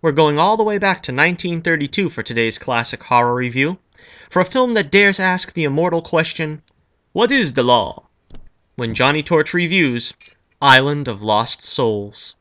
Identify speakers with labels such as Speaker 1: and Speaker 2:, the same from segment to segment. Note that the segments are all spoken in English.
Speaker 1: We're going all the way back to 1932 for today's classic horror review, for a film that dares ask the immortal question, what is the law? When Johnnie Torch reviews Island of Lost Souls.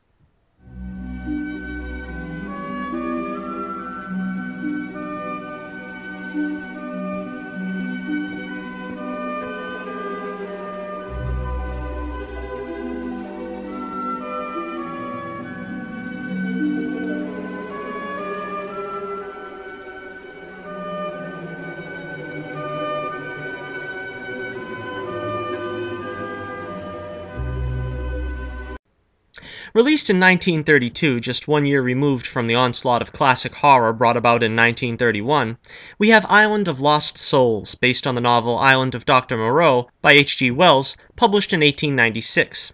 Speaker 1: Released in 1932, just 1 year removed from the onslaught of classic horror brought about in 1931, we have Island of Lost Souls, based on the novel Island of Dr Moreau by H.G. Wells, published in 1896.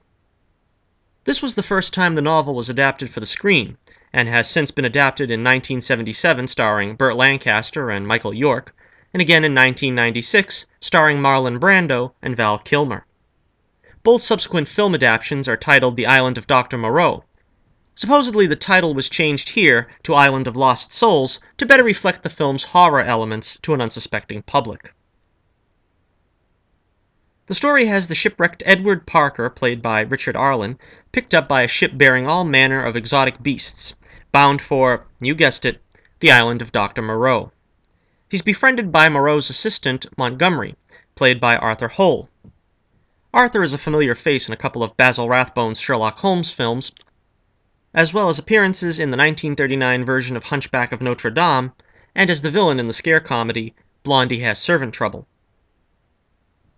Speaker 1: This was the first time the novel was adapted for the screen, and has since been adapted in 1977 starring Burt Lancaster and Michael York, and again in 1996 starring Marlon Brando and Val Kilmer. Both subsequent film adaptations are titled The Island of Dr. Moreau. Supposedly the title was changed here to Island of Lost Souls to better reflect the film's horror elements to an unsuspecting public. The story has the shipwrecked Edward Parker, played by Richard Arlen, picked up by a ship bearing all manner of exotic beasts, bound for, you guessed it, the Island of Dr. Moreau. He's befriended by Moreau's assistant, Montgomery, played by Arthur Hole. Arthur is a familiar face in a couple of Basil Rathbone's Sherlock Holmes films, as well as appearances in the 1939 version of Hunchback of Notre Dame, and as the villain in the scare comedy Blondie Has Servant Trouble.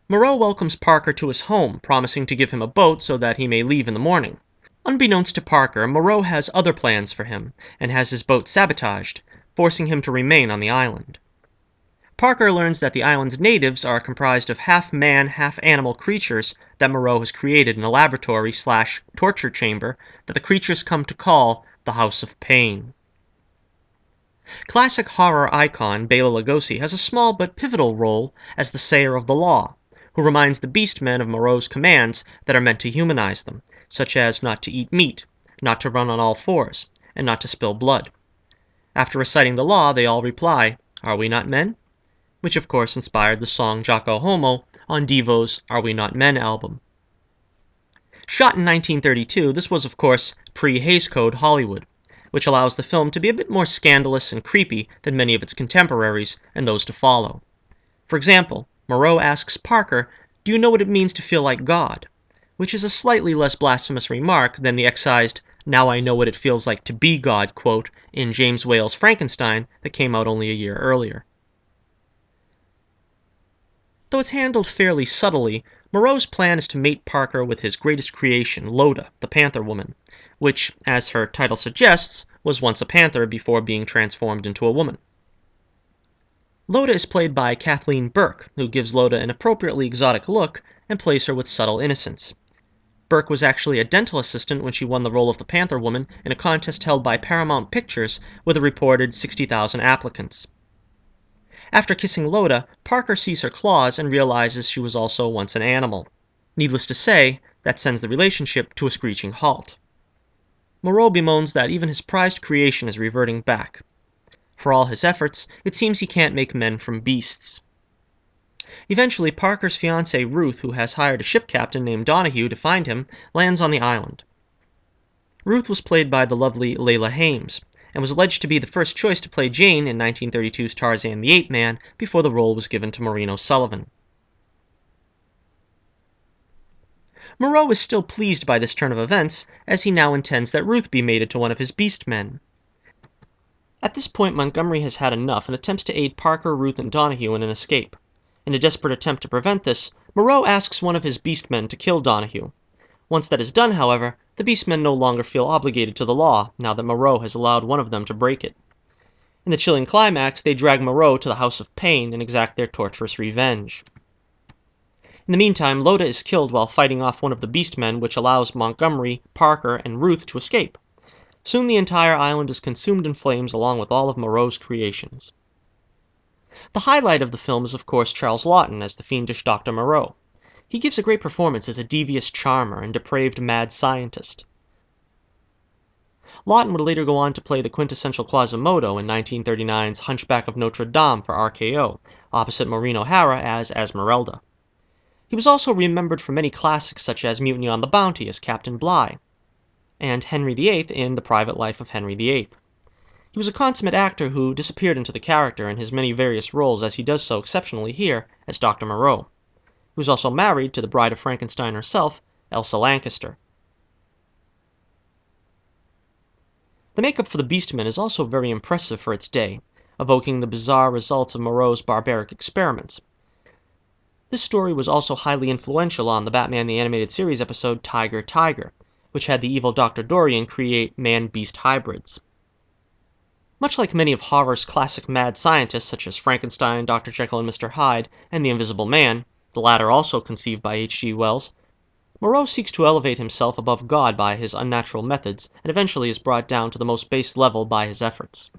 Speaker 1: Moreau welcomes Parker to his home, promising to give him a boat so that he may leave in the morning. Unbeknownst to Parker, Moreau has other plans for him, and has his boat sabotaged, forcing him to remain on the island. Parker learns that the island's natives are comprised of half-man, half-animal creatures that Moreau has created in a laboratory/torture chamber that the creatures come to call the House of Pain. Classic horror icon Bela Lugosi has a small but pivotal role as the Sayer of the Law, who reminds the Beastmen of Moreau's commands that are meant to humanize them, such as not to eat meat, not to run on all fours, and not to spill blood. After reciting the law, they all reply, "Are we not men?" which of course inspired the song Jocko Homo on Devo's Are We Not Men album. Shot in 1932, this was of course pre-Hays Code Hollywood, which allows the film to be a bit more scandalous and creepy than many of its contemporaries and those to follow. For example, Moreau asks Parker, "Do you know what it means to feel like God?" which is a slightly less blasphemous remark than the excised "Now I know what it feels like to be God" quote in James Whale's Frankenstein that came out only a year earlier. Though it's handled fairly subtly, Moreau's plan is to mate Parker with his greatest creation, Loda, the Panther Woman, which, as her title suggests, was once a panther before being transformed into a woman. Loda is played by Kathleen Burke, who gives Loda an appropriately exotic look and plays her with subtle innocence. Burke was actually a dental assistant when she won the role of the Panther Woman in a contest held by Paramount Pictures with a reported 60,000 applicants. After kissing Loda, Parker sees her claws and realizes she was also once an animal. Needless to say, that sends the relationship to a screeching halt. Moreau bemoans that even his prized creation is reverting back. For all his efforts, it seems he can't make men from beasts. Eventually, Parker's fiancée Ruth, who has hired a ship captain named Donahue to find him, lands on the island. Ruth was played by the lovely Layla Hames, and was alleged to be the first choice to play Jane in 1932's Tarzan the Ape Man before the role was given to Maureen O'Sullivan. Moreau is still pleased by this turn of events, as he now intends that Ruth be mated to one of his beast men. At this point, Montgomery has had enough and attempts to aid Parker, Ruth, and Donahue in an escape. In a desperate attempt to prevent this, Moreau asks one of his beastmen to kill Donahue. Once that is done, however, the beastmen no longer feel obligated to the law, now that Moreau has allowed one of them to break it. In the chilling climax, they drag Moreau to the House of Pain and exact their torturous revenge. In the meantime, Loda is killed while fighting off one of the beastmen, which allows Montgomery, Parker, and Ruth to escape. Soon the entire island is consumed in flames along with all of Moreau's creations. The highlight of the film is of course Charles Laughton as the fiendish Dr. Moreau. He gives a great performance as a devious charmer and depraved mad scientist. Lawton would later go on to play the quintessential Quasimodo in 1939's Hunchback of Notre Dame for RKO, opposite Maureen O'Hara as Esmeralda. He was also remembered for many classics such as Mutiny on the Bounty as Captain Bligh, and Henry VIII in The Private Life of Henry VIII. He was a consummate actor who disappeared into the character in his many various roles, as he does so exceptionally here as Dr. Moreau. He was also married to the Bride of Frankenstein herself, Elsa Lanchester. The makeup for the Beastmen is also very impressive for its day, evoking the bizarre results of Moreau's barbaric experiments. This story was also highly influential on the Batman the Animated Series episode Tiger Tiger, which had the evil Dr. Dorian create man-beast hybrids. Much like many of horror's classic mad scientists such as Frankenstein, Dr. Jekyll and Mr. Hyde, and the Invisible Man, the latter also conceived by H.G. Wells, Moreau seeks to elevate himself above God by his unnatural methods, and eventually is brought down to the most base level by his efforts.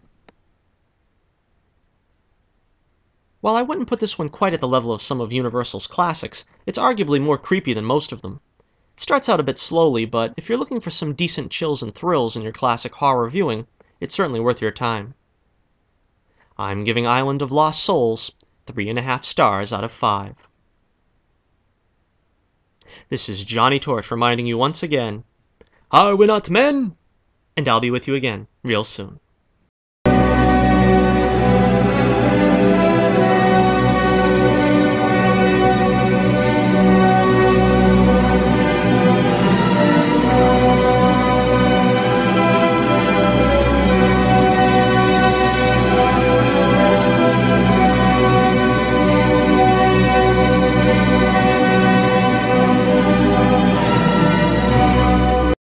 Speaker 1: While I wouldn't put this one quite at the level of some of Universal's classics, it's arguably more creepy than most of them. It starts out a bit slowly, but if you're looking for some decent chills and thrills in your classic horror viewing, it's certainly worth your time. I'm giving Island of Lost Souls 3.5 stars out of 5. This is Johnnie Torch reminding you once again, are we not men? And I'll be with you again real soon.